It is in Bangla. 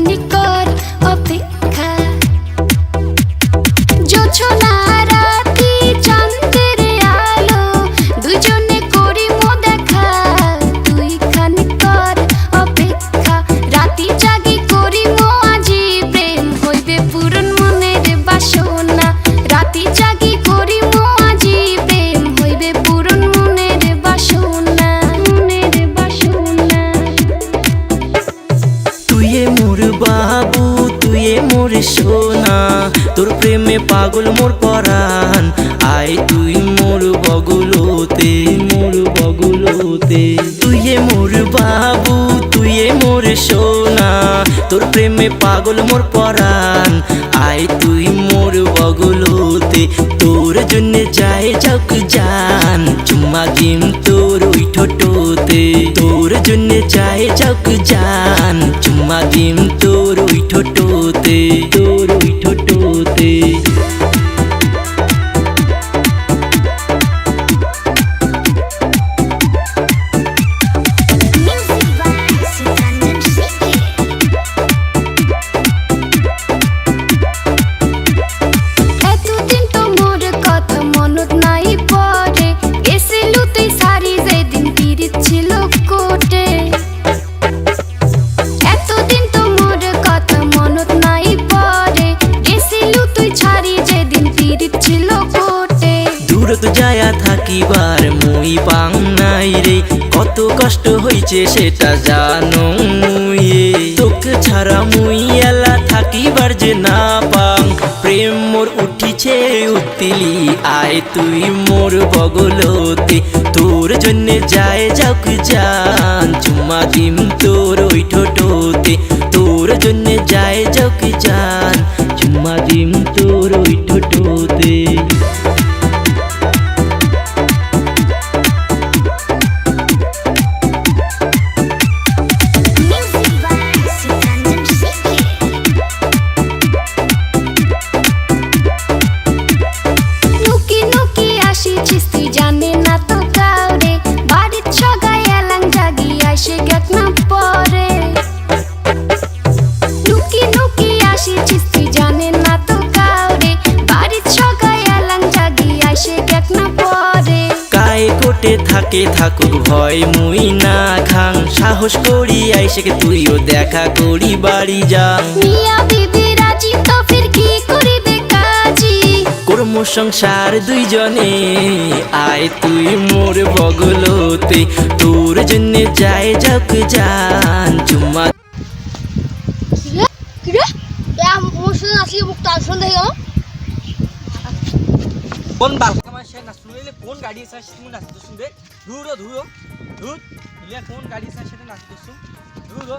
খানি কর অপেক্ষা জোছনা রাতি চাঁদের আলো দুজনে করি মো দেখা তুই খানি কর অপেক্ষা রাতি জাগি করি মো আজি প্রেম হইবে পূরণ মনের বাসনা রাতি জাগি করি মো আজি প্রেম হইবে পূরণ মনের বাসনা তুইয়ে মোর বাবু তুইয়ে মোর সোনা তোর প্রেমে পাগল মোর পরাণ আয় তুই মোর বগলতে তুইয়ে মোর বাবু তুইয়ে মোর সোনা তোর প্রেমে পাগল মোর পরাণ আয় তুই মোর বগলতে তোর জন্য যায় যাক জান চুম্মা দিম তোর ওই ঠোঁটতে তোর জন্য যায় যাক জান চুম্মা দিম তোর ওই ঠোঁটতে এতদিন তো মোর কথা মনত নাই পড়ে গেছিলু তুই সারি যেদিন পিরিত ছিল কোটে এতদিন তো মোর কথা মনত নাই পড়ে গেছিলু তুই ছাড়ি যেদিন পিরিত ছিল কোটে দূরত যায়া থাকিবার মুই পাং নাই রে কত কষ্ট হইছে সেটা জানো মুইয়ে তোকে ছাড়া মুই এলা থাকিবার যে না পাং প্রেম মোর উঠিছে উত্তিলি আয় তুই মোর বগলতে তোর জন্য যায় যাক জান চুম্মা দিম তোর ওই ঠোঁটতে তোর জন্য যায় যাক জান চুম্মা দিম তোর ওই ঠোঁটতে নুকি নুকি আসিছিস তুই জানে না তো কাউরে বাড়ির সগাই এলাং জাগি আইসে গেক না পরে নুকি নুকি আসিছিস তুই জানে না তো কাউরে বাড়ির সগাই এলাং জাগি আইসে গেক না পরে কায় কোটে থাকে থাকুক ভয় মুই না খাং সাহস করি আইসে তুইও দেখা করি বাড়ি যা মিয়া বিবি রাজি তো ফির কি করিবে কাজী কর্ম সংসার দুইজনে আয় তুই মোর বগলতে তোর জন্য যায় যাক জান চুম্মা কিরে মোর সাথে নাচলে মুখ তার সন্ধ্যা হয়ে গেল কোন বালকা মাসে না শুনলে কোন গাড়ি আছে তুমি নাচতে শুনবে ধুরো ইলিয়া কোন গাড়ি আছে সেটা নাচতে শুন ধুরো